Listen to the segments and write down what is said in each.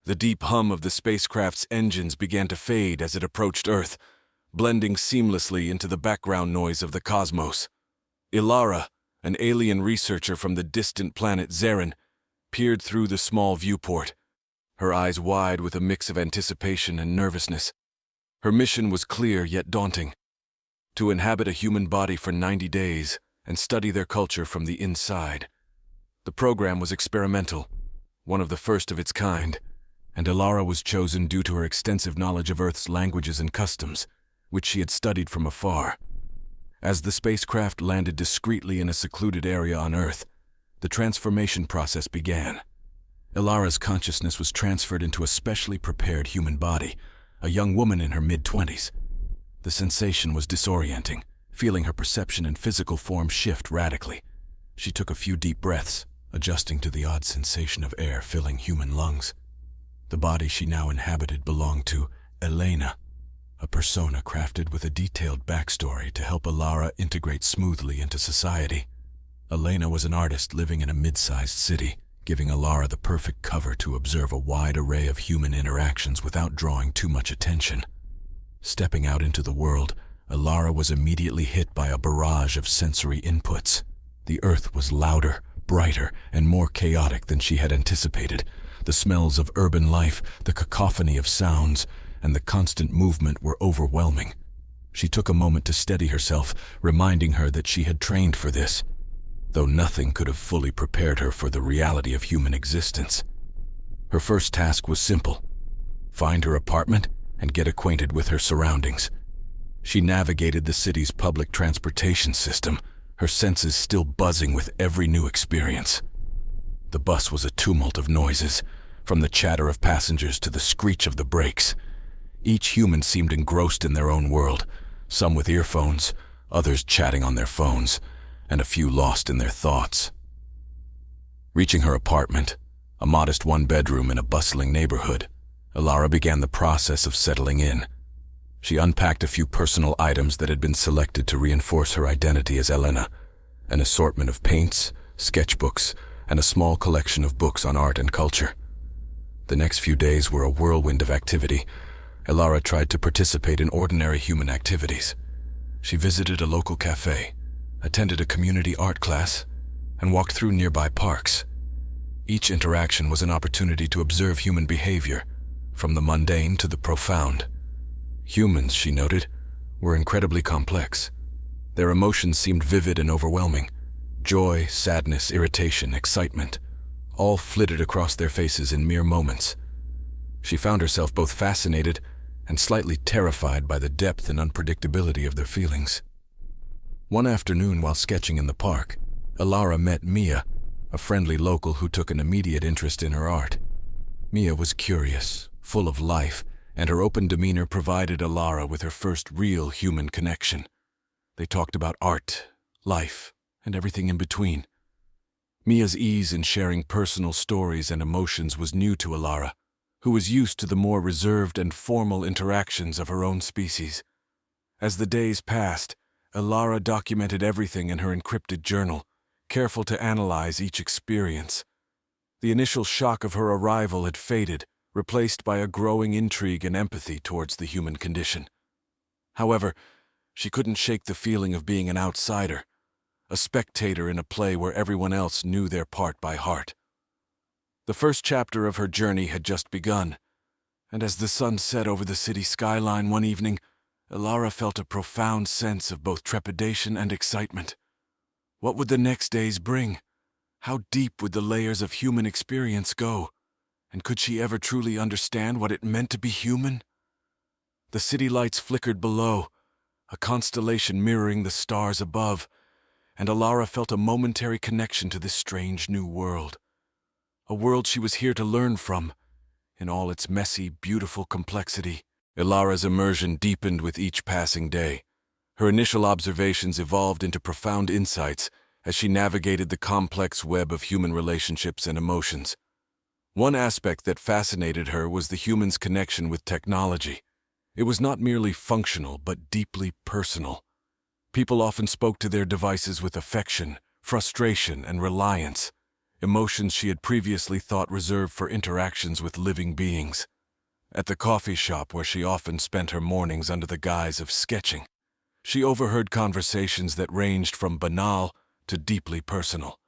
The deep hum of the spacecraft's engines began to fade as it approached Earth, blending seamlessly into the background noise of the cosmos. Ilara, an alien researcher from the distant planet Zarin, peered through the small viewport, her eyes wide with a mix of anticipation and nervousness. Her mission was clear yet daunting: to inhabit a human body for 90 days and study their culture from the inside. The program was experimental, one of the first of its kind, and Ilara was chosen due to her extensive knowledge of Earth's languages and customs, which she had studied from afar. As the spacecraft landed discreetly in a secluded area on Earth, the transformation process began. Ilara's consciousness was transferred into a specially prepared human body, a young woman in her mid-20s. The sensation was disorienting, feeling her perception and physical form shift radically. She took a few deep breaths, adjusting to the odd sensation of air filling human lungs. The body she now inhabited belonged to Elena, a persona crafted with a detailed backstory to help Ilara integrate smoothly into society. Elena was an artist living in a mid-sized city, giving Ilara the perfect cover to observe a wide array of human interactions without drawing too much attention. Stepping out into the world, Ilara was immediately hit by a barrage of sensory inputs. The Earth was louder, brighter, and more chaotic than she had anticipated. The smells of urban life, the cacophony of sounds, and the constant movement were overwhelming. She took a moment to steady herself, reminding her that she had trained for this, though nothing could have fully prepared her for the reality of human existence. Her first task was simple: find her apartment and get acquainted with her surroundings. She navigated the city's public transportation system, her senses still buzzing with every new experience. The bus was a tumult of noises, from the chatter of passengers to the screech of the brakes. Each human seemed engrossed in their own world, some with earphones, others chatting on their phones, and a few lost in their thoughts. Reaching her apartment, a modest one-bedroom in a bustling neighborhood, Ilara began the process of settling in. She unpacked a few personal items that had been selected to reinforce her identity as Elena: an assortment of paints, sketchbooks, and a small collection of books on art and culture. The next few days were a whirlwind of activity. Ilara tried to participate in ordinary human activities. She visited a local cafe, attended a community art class, and walked through nearby parks. Each interaction was an opportunity to observe human behavior, from the mundane to the profound. Humans, she noted, were incredibly complex. Their emotions seemed vivid and overwhelming. Joy, sadness, irritation, excitement, all flitted across their faces in mere moments. She found herself both fascinated and slightly terrified by the depth and unpredictability of their feelings. One afternoon, while sketching in the park, Ilara met Mia, a friendly local who took an immediate interest in her art. Mia was curious, full of life, and her open demeanor provided Ilara with her first real human connection. They talked about art, life, and everything in between. Mia's ease in sharing personal stories and emotions was new to Ilara, who was used to the more reserved and formal interactions of her own species. As the days passed, Ilara documented everything in her encrypted journal, careful to analyze each experience. The initial shock of her arrival had faded, replaced by a growing intrigue and empathy towards the human condition. However, she couldn't shake the feeling of being an outsider, a spectator in a play where everyone else knew their part by heart. The first chapter of her journey had just begun, and as the sun set over the city skyline one evening, Ilara felt a profound sense of both trepidation and excitement. What would the next days bring? How deep would the layers of human experience go? And could she ever truly understand what it meant to be human? The city lights flickered below, a constellation mirroring the stars above, and Ilara felt a momentary connection to this strange new world. A world she was here to learn from, in all its messy, beautiful complexity. Ilara's immersion deepened with each passing day. Her initial observations evolved into profound insights as she navigated the complex web of human relationships and emotions. One aspect that fascinated her was the human's connection with technology. It was not merely functional, but deeply personal. People often spoke to their devices with affection, frustration, and reliance, emotions she had previously thought reserved for interactions with living beings. At the coffee shop where she often spent her mornings under the guise of sketching, she overheard conversations that ranged from banal to deeply personal.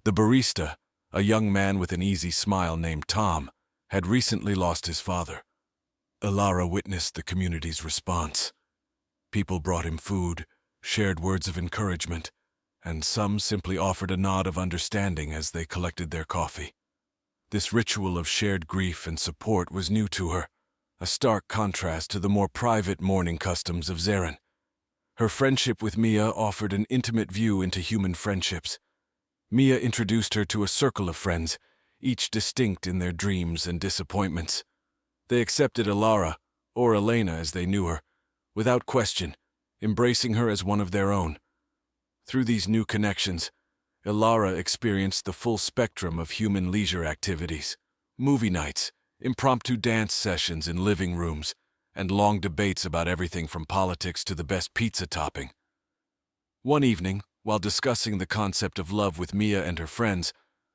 The barista, a young man with an easy smile named Tom, had recently lost his father. Ilara witnessed the community's response. People brought him food, shared words of encouragement, and some simply offered a nod of understanding as they collected their coffee. This ritual of shared grief and support was new to her, a stark contrast to the more private mourning customs of Zeren. Her friendship with Mia offered an intimate view into human friendships. Mia introduced her to a circle of friends, each distinct in their dreams and disappointments. They accepted Ilara, or Elena as they knew her, without question, embracing her as one of their own. Through these new connections, Ilara experienced the full spectrum of human leisure activities: movie nights, impromptu dance sessions in living rooms, and long debates about everything from politics to the best pizza topping. One evening, while discussing the concept of love with Mia and her friends,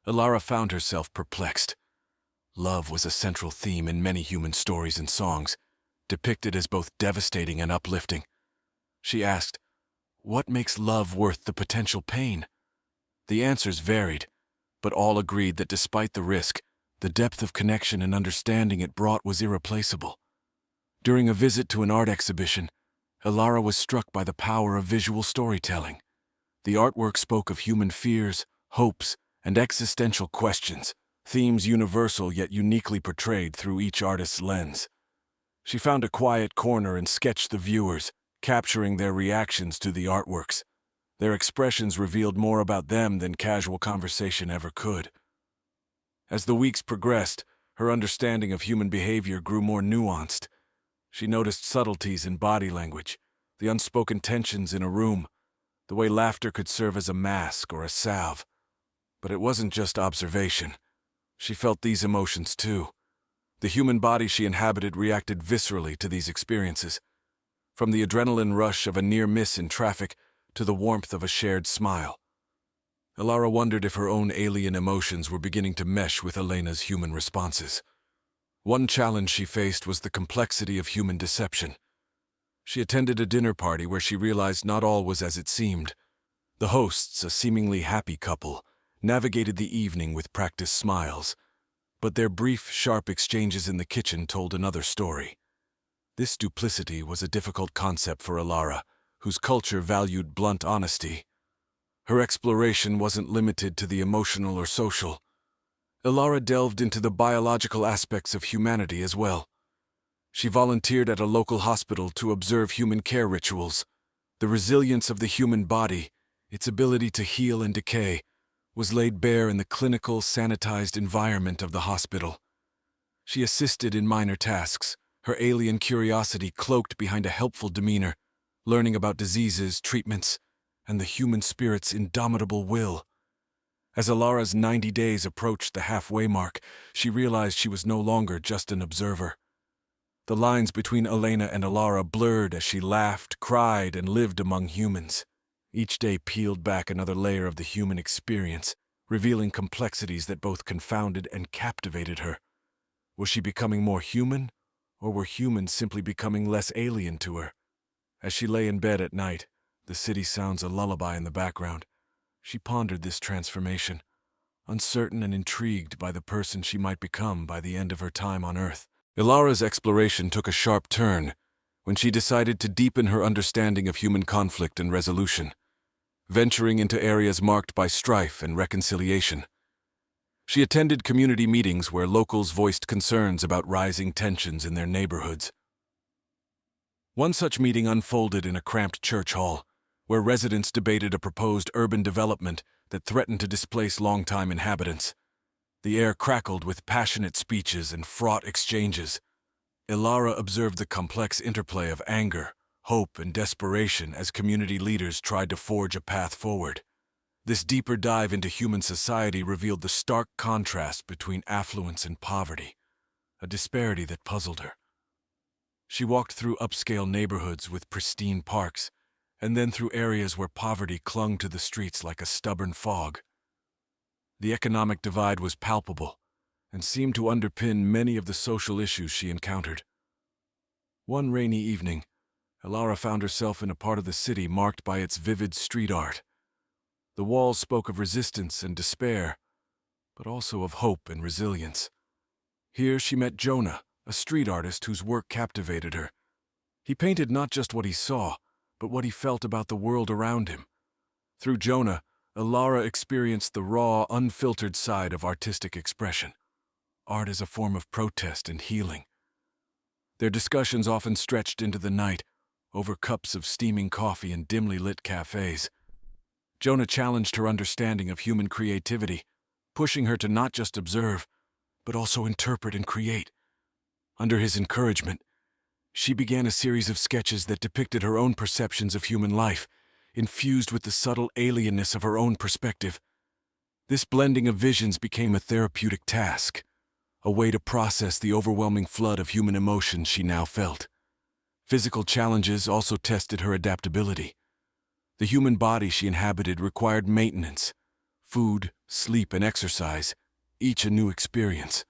Ilara found herself perplexed. Love was a central theme in many human stories and songs, depicted as both devastating and uplifting. She asked, "What makes love worth the potential pain?" The answers varied, but all agreed that despite the risk, the depth of connection and understanding it brought was irreplaceable. During a visit to an art exhibition, Ilara was struck by the power of visual storytelling. The artwork spoke of human fears, hopes, and existential questions, themes universal yet uniquely portrayed through each artist's lens. She found a quiet corner and sketched the viewers, capturing their reactions to the artworks. Their expressions revealed more about them than casual conversation ever could. As the weeks progressed, her understanding of human behavior grew more nuanced. She noticed subtleties in body language, the unspoken tensions in a room, the way laughter could serve as a mask or a salve. But it wasn't just observation. She felt these emotions too. The human body she inhabited reacted viscerally to these experiences. From the adrenaline rush of a near miss in traffic to the warmth of a shared smile. Ilara wondered if her own alien emotions were beginning to mesh with Elena's human responses. One challenge she faced was the complexity of human deception. She attended a dinner party where she realized not all was as it seemed. The hosts, a seemingly happy couple, navigated the evening with practiced smiles, but their brief, sharp exchanges in the kitchen told another story. This duplicity was a difficult concept for Ilara, whose culture valued blunt honesty. Her exploration wasn't limited to the emotional or social. Ilara delved into the biological aspects of humanity as well. She volunteered at a local hospital to observe human care rituals. The resilience of the human body, its ability to heal and decay, was laid bare in the clinical, sanitized environment of the hospital. She assisted in minor tasks, her alien curiosity cloaked behind a helpful demeanor, learning about diseases, treatments, and the human spirit's indomitable will. As Ilara's 90 days approached the halfway mark, she realized she was no longer just an observer. The lines between Elena and Ilara blurred as she laughed, cried, and lived among humans. Each day peeled back another layer of the human experience, revealing complexities that both confounded and captivated her. Was she becoming more human, or were humans simply becoming less alien to her? As she lay in bed at night, the city sounds a lullaby in the background. She pondered this transformation, uncertain and intrigued by the person she might become by the end of her time on Earth. Ilara's exploration took a sharp turn when she decided to deepen her understanding of human conflict and resolution, venturing into areas marked by strife and reconciliation. She attended community meetings where locals voiced concerns about rising tensions in their neighborhoods. One such meeting unfolded in a cramped church hall, where residents debated a proposed urban development that threatened to displace longtime inhabitants. The air crackled with passionate speeches and fraught exchanges. Ilara observed the complex interplay of anger, hope, and desperation as community leaders tried to forge a path forward. This deeper dive into human society revealed the stark contrast between affluence and poverty, a disparity that puzzled her. She walked through upscale neighborhoods with pristine parks, and then through areas where poverty clung to the streets like a stubborn fog. The economic divide was palpable and seemed to underpin many of the social issues she encountered. One rainy evening, Elara found herself in a part of the city marked by its vivid street art. The walls spoke of resistance and despair, but also of hope and resilience. Here she met Jonah, a street artist whose work captivated her. He painted not just what he saw, but what he felt about the world around him. Through Jonah, Elara experienced the raw, unfiltered side of artistic expression. Art as a form of protest and healing. Their discussions often stretched into the night, over cups of steaming coffee in dimly lit cafes. Jonah challenged her understanding of human creativity, pushing her to not just observe, but also interpret and create. Under his encouragement, she began a series of sketches that depicted her own perceptions of human life, infused with the subtle alienness of her own perspective. This blending of visions became a therapeutic task, a way to process the overwhelming flood of human emotions she now felt. Physical challenges also tested her adaptability. The human body she inhabited required maintenance, food, sleep, and exercise, each a new experience.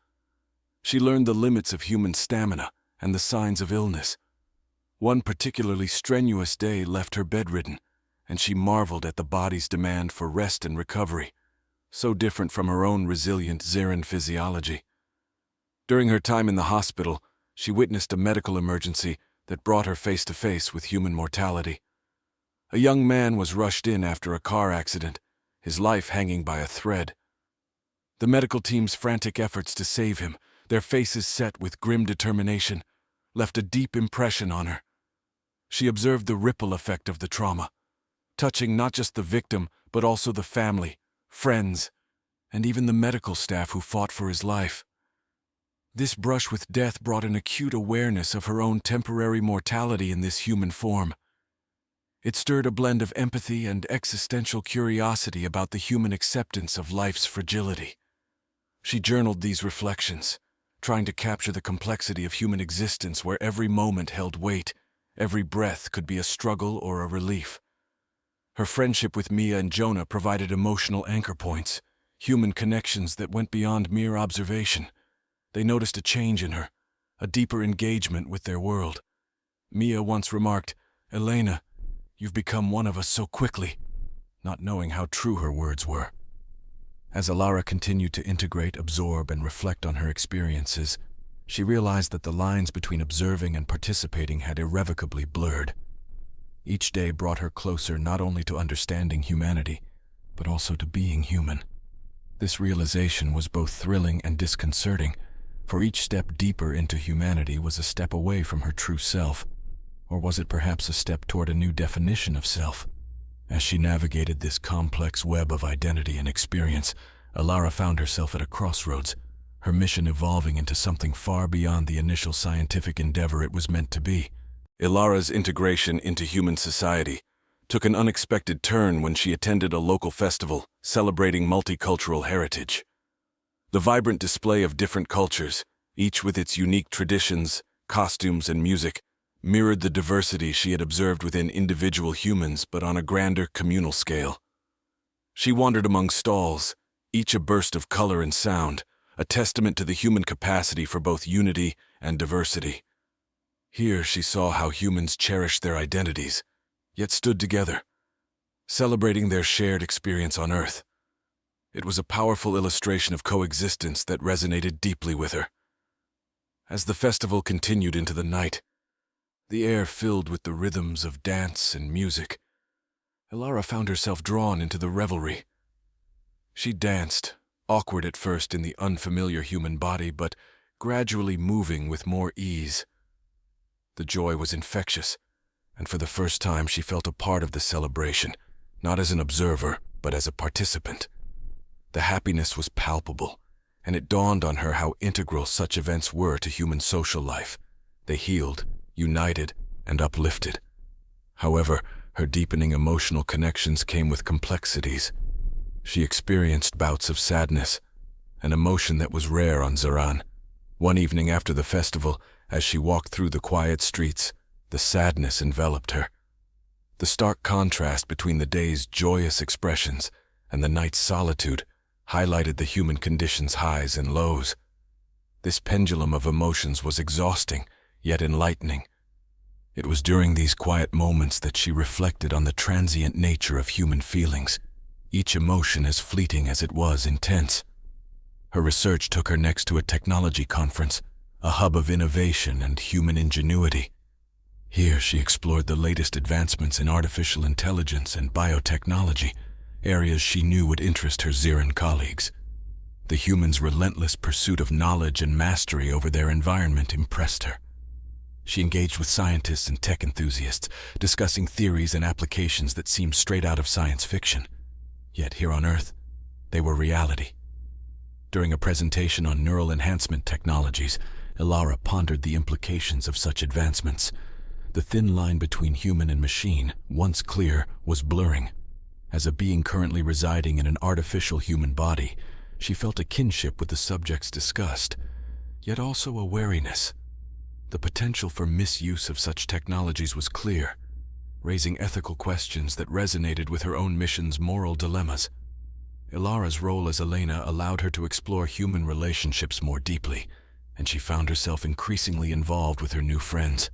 She learned the limits of human stamina and the signs of illness. One particularly strenuous day left her bedridden, and she marveled at the body's demand for rest and recovery, so different from her own resilient Zarin physiology. During her time in the hospital, she witnessed a medical emergency that brought her face to face with human mortality. A young man was rushed in after a car accident, his life hanging by a thread. The medical team's frantic efforts to save him, their faces set with grim determination, left a deep impression on her. She observed the ripple effect of the trauma, touching not just the victim, but also the family, friends, and even the medical staff who fought for his life. This brush with death brought an acute awareness of her own temporary mortality in this human form. It stirred a blend of empathy and existential curiosity about the human acceptance of life's fragility. She journaled these reflections, trying to capture the complexity of human existence where every moment held weight, every breath could be a struggle or a relief. Her friendship with Mia and Jonah provided emotional anchor points, human connections that went beyond mere observation. They noticed a change in her, a deeper engagement with their world. Mia once remarked, "Elena, you've become one of us so quickly," not knowing how true her words were. As Elara continued to integrate, absorb, and reflect on her experiences, she realized that the lines between observing and participating had irrevocably blurred. Each day brought her closer not only to understanding humanity, but also to being human. This realization was both thrilling and disconcerting, for each step deeper into humanity was a step away from her true self. Or was it perhaps a step toward a new definition of self? As she navigated this complex web of identity and experience, Elara found herself at a crossroads, her mission evolving into something far beyond the initial scientific endeavor it was meant to be. Elara's integration into human society took an unexpected turn when she attended a local festival celebrating multicultural heritage. The vibrant display of different cultures, each with its unique traditions, costumes, and music, mirrored the diversity she had observed within individual humans but on a grander communal scale. She wandered among stalls, each a burst of color and sound, a testament to the human capacity for both unity and diversity. Here she saw how humans cherished their identities, yet stood together, celebrating their shared experience on Earth. It was a powerful illustration of coexistence that resonated deeply with her. As the festival continued into the night, the air filled with the rhythms of dance and music, Elara found herself drawn into the revelry. She danced, awkward at first in the unfamiliar human body, but gradually moving with more ease. The joy was infectious, and for the first time she felt a part of the celebration, not as an observer, but as a participant. The happiness was palpable, and it dawned on her how integral such events were to human social life. They healed, united, and uplifted. However, her deepening emotional connections came with complexities. She experienced bouts of sadness, an emotion that was rare on Zaran. One evening after the festival, as she walked through the quiet streets, the sadness enveloped her. The stark contrast between the day's joyous expressions and the night's solitude highlighted the human condition's highs and lows. This pendulum of emotions was exhausting, yet enlightening. It was during these quiet moments that she reflected on the transient nature of human feelings, each emotion as fleeting as it was intense. Her research took her next to a technology conference, a hub of innovation and human ingenuity. Here she explored the latest advancements in artificial intelligence and biotechnology, areas she knew would interest her Xeran colleagues. The humans' relentless pursuit of knowledge and mastery over their environment impressed her. She engaged with scientists and tech enthusiasts, discussing theories and applications that seemed straight out of science fiction. Yet here on Earth, they were reality. During a presentation on neural enhancement technologies, Ilara pondered the implications of such advancements. The thin line between human and machine, once clear, was blurring. As a being currently residing in an artificial human body, she felt a kinship with the subjects discussed, yet also a wariness. The potential for misuse of such technologies was clear, raising ethical questions that resonated with her own mission's moral dilemmas. Ilara's role as Elena allowed her to explore human relationships more deeply, and she found herself increasingly involved with her new friends.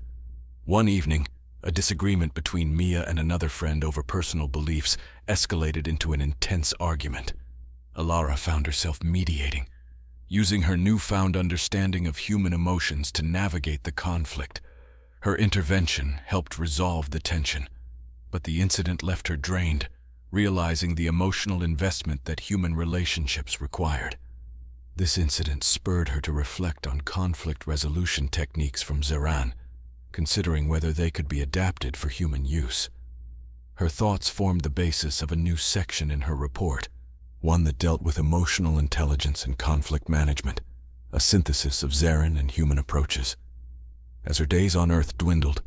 One evening, a disagreement between Mia and another friend over personal beliefs escalated into an intense argument. Ilara found herself mediating, using her newfound understanding of human emotions to navigate the conflict. Her intervention helped resolve the tension, but the incident left her drained, realizing the emotional investment that human relationships required. This incident spurred her to reflect on conflict resolution techniques from Xeran, considering whether they could be adapted for human use. Her thoughts formed the basis of a new section in her report, one that dealt with emotional intelligence and conflict management, a synthesis of Xeran and human approaches. As her days on Earth dwindled,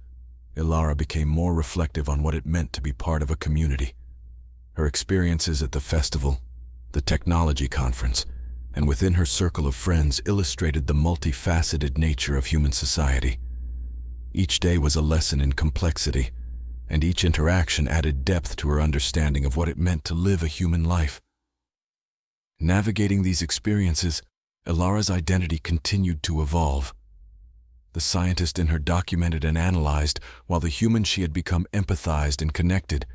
Ilara became more reflective on what it meant to be part of a community. Her experiences at the festival, the technology conference, and within her circle of friends illustrated the multifaceted nature of human society. Each day was a lesson in complexity, and each interaction added depth to her understanding of what it meant to live a human life. Navigating these experiences, Ilara's identity continued to evolve. The scientist in her documented and analyzed, while the human she had become empathized and connected.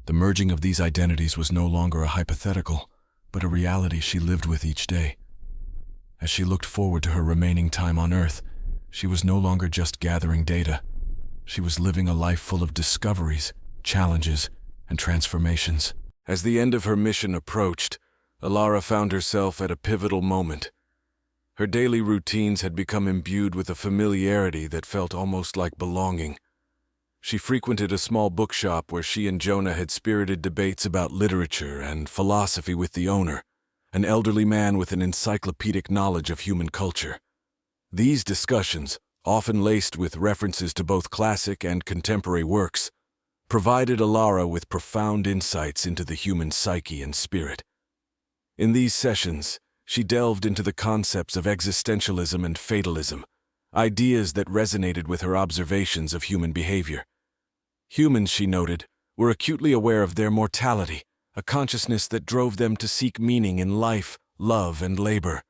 The merging of these identities was no longer a hypothetical, but a reality she lived with each day. As she looked forward to her remaining time on Earth, she was no longer just gathering data. She was living a life full of discoveries, challenges, and transformations. As the end of her mission approached, Ilara found herself at a pivotal moment. Her daily routines had become imbued with a familiarity that felt almost like belonging. She frequented a small bookshop where she and Jonah had spirited debates about literature and philosophy with the owner, an elderly man with an encyclopedic knowledge of human culture. These discussions, often laced with references to both classic and contemporary works, provided Ilara with profound insights into the human psyche and spirit. In these sessions, she delved into the concepts of existentialism and fatalism, ideas that resonated with her observations of human behavior. Humans, she noted, were acutely aware of their mortality, a consciousness that drove them to seek meaning in life, love, and labor.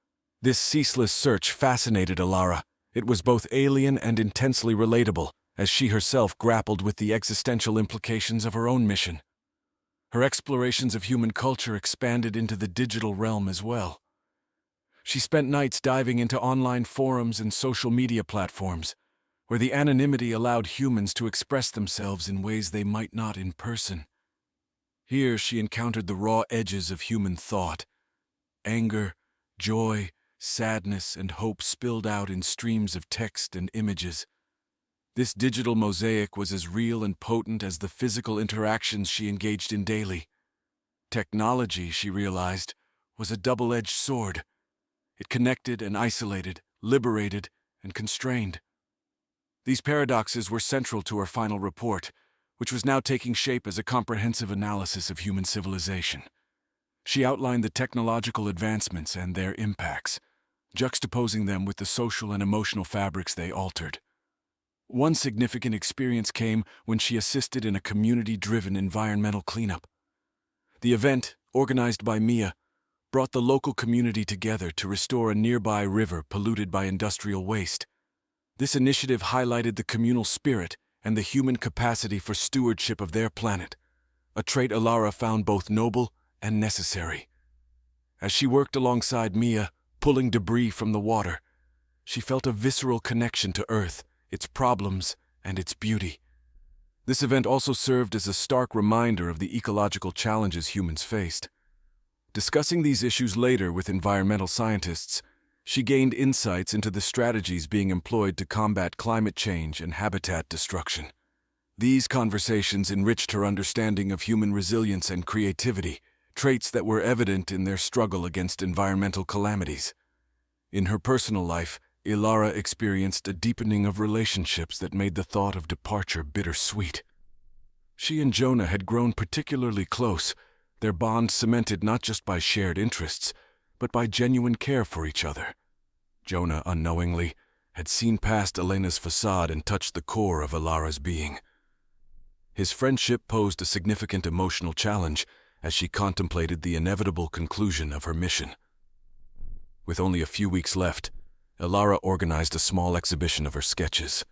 This ceaseless search fascinated Ilara. It was both alien and intensely relatable, as she herself grappled with the existential implications of her own mission. Her explorations of human culture expanded into the digital realm as well. She spent nights diving into online forums and social media platforms, where the anonymity allowed humans to express themselves in ways they might not in person. Here she encountered the raw edges of human thought. Anger, joy, sadness, and hope spilled out in streams of text and images. This digital mosaic was as real and potent as the physical interactions she engaged in daily. Technology, she realized, was a double-edged sword. It connected and isolated, liberated and constrained. These paradoxes were central to her final report, which was now taking shape as a comprehensive analysis of human civilization. She outlined the technological advancements and their impacts, juxtaposing them with the social and emotional fabrics they altered. One significant experience came when she assisted in a community-driven environmental cleanup. The event, organized by Mia, brought the local community together to restore a nearby river polluted by industrial waste. This initiative highlighted the communal spirit and the human capacity for stewardship of their planet, a trait Ilara found both noble and necessary. As she worked alongside Mia, pulling debris from the water, she felt a visceral connection to Earth, its problems, and its beauty. This event also served as a stark reminder of the ecological challenges humans faced. Discussing these issues later with environmental scientists, she gained insights into the strategies being employed to combat climate change and habitat destruction. These conversations enriched her understanding of human resilience and creativity, traits that were evident in their struggle against environmental calamities. In her personal life, Ilara experienced a deepening of relationships that made the thought of departure bittersweet. She and Jonah had grown particularly close, their bond cemented not just by shared interests, but by genuine care for each other. Jonah, unknowingly, had seen past Elena's facade and touched the core of Ilara's being. His friendship posed a significant emotional challenge as she contemplated the inevitable conclusion of her mission. With only a few weeks left, Ilara organized a small exhibition of her sketches,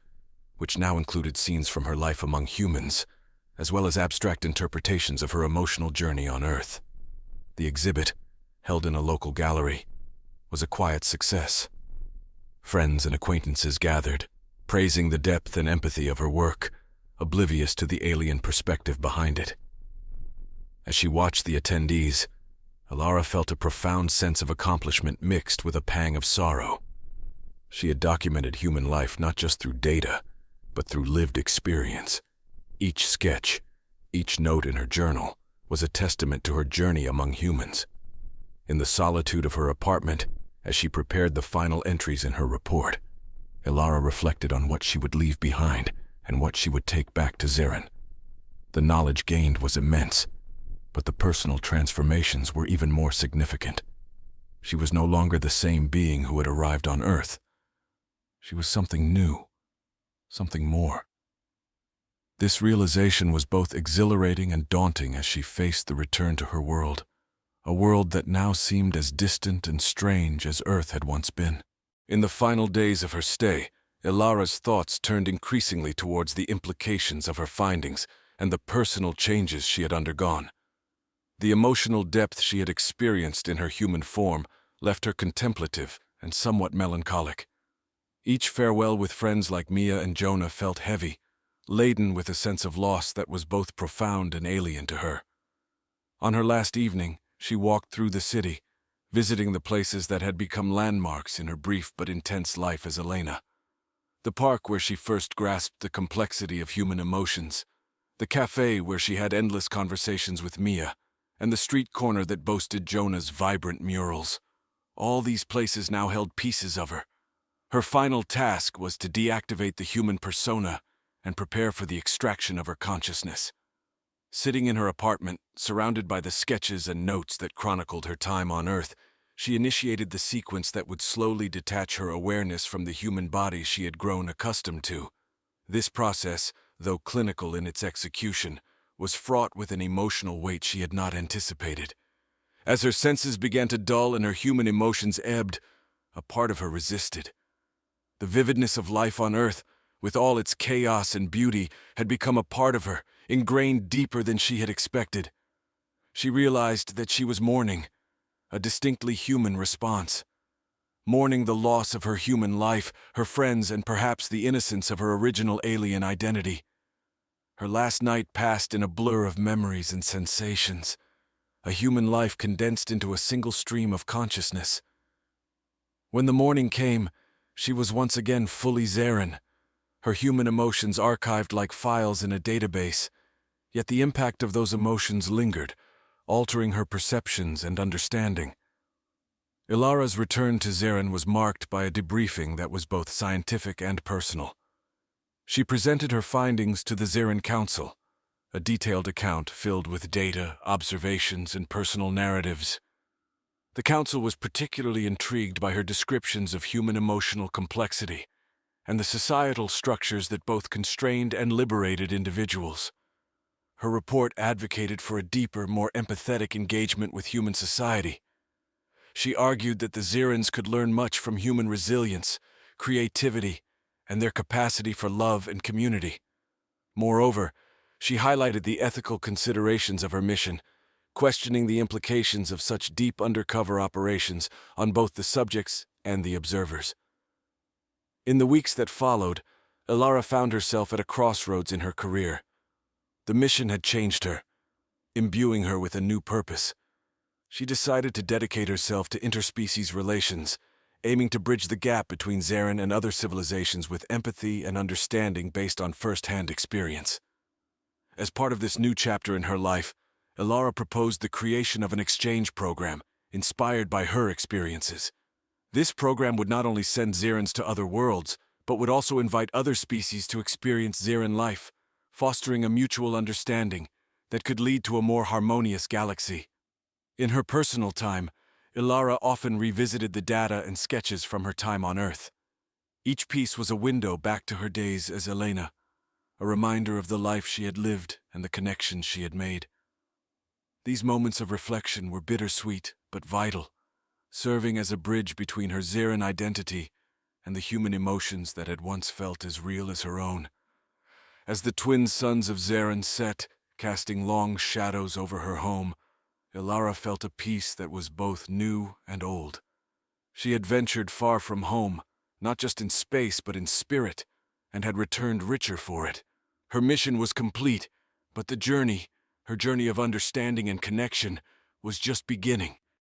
which now included scenes from her life among humans, as well as abstract interpretations of her emotional journey on Earth. The exhibit, held in a local gallery, was a quiet success. Friends and acquaintances gathered, praising the depth and empathy of her work, oblivious to the alien perspective behind it. As she watched the attendees, Ilara felt a profound sense of accomplishment mixed with a pang of sorrow. She had documented human life not just through data, but through lived experience. Each sketch, each note in her journal, was a testament to her journey among humans. In the solitude of her apartment, as she prepared the final entries in her report, Ilara reflected on what she would leave behind and what she would take back to Zeren. The knowledge gained was immense, but the personal transformations were even more significant. She was no longer the same being who had arrived on Earth. She was something new, something more. This realization was both exhilarating and daunting as she faced the return to her world, a world that now seemed as distant and strange as Earth had once been. In the final days of her stay, Ilara's thoughts turned increasingly towards the implications of her findings and the personal changes she had undergone. The emotional depth she had experienced in her human form left her contemplative and somewhat melancholic. Each farewell with friends like Mia and Jonah felt heavy, laden with a sense of loss that was both profound and alien to her. On her last evening, she walked through the city, visiting the places that had become landmarks in her brief but intense life as Elena. The park where she first grasped the complexity of human emotions, the cafe where she had endless conversations with Mia, and the street corner that boasted Jonah's vibrant murals. All these places now held pieces of her. Her final task was to deactivate the human persona and prepare for the extraction of her consciousness. Sitting in her apartment, surrounded by the sketches and notes that chronicled her time on Earth, she initiated the sequence that would slowly detach her awareness from the human body she had grown accustomed to. This process, though clinical in its execution, was fraught with an emotional weight she had not anticipated. As her senses began to dull and her human emotions ebbed, a part of her resisted. The vividness of life on Earth, with all its chaos and beauty, had become a part of her, ingrained deeper than she had expected. She realized that she was mourning, a distinctly human response. Mourning the loss of her human life, her friends, and perhaps the innocence of her original alien identity. Her last night passed in a blur of memories and sensations, a human life condensed into a single stream of consciousness. When the morning came, she was once again fully Zeren, her human emotions archived like files in a database, yet the impact of those emotions lingered, altering her perceptions and understanding. Ilara's return to Zeren was marked by a debriefing that was both scientific and personal. She presented her findings to the Zeren Council, a detailed account filled with data, observations, and personal narratives. The Council was particularly intrigued by her descriptions of human emotional complexity and the societal structures that both constrained and liberated individuals. Her report advocated for a deeper, more empathetic engagement with human society, She argued that the Zirans could learn much from human resilience, creativity, and their capacity for love and community. Moreover, she highlighted the ethical considerations of her mission, questioning the implications of such deep undercover operations on both the subjects and the observers. In the weeks that followed, Ilara found herself at a crossroads in her career. The mission had changed her, imbuing her with a new purpose. She decided to dedicate herself to interspecies relations, aiming to bridge the gap between Zarin and other civilizations with empathy and understanding based on first-hand experience. As part of this new chapter in her life, Ilara proposed the creation of an exchange program inspired by her experiences. This program would not only send Zirans to other worlds, but would also invite other species to experience Ziran life, fostering a mutual understanding that could lead to a more harmonious galaxy. In her personal time, Ilara often revisited the data and sketches from her time on Earth. Each piece was a window back to her days as Elena, a reminder of the life she had lived and the connections she had made. These moments of reflection were bittersweet but vital, serving as a bridge between her Ziran identity and the human emotions that had once felt as real as her own. As the twin suns of Zarin set, casting long shadows over her home, Ilara felt a peace that was both new and old. She had ventured far from home, not just in space but in spirit, and had returned richer for it. Her mission was complete, but her journey of understanding and connection, was just beginning.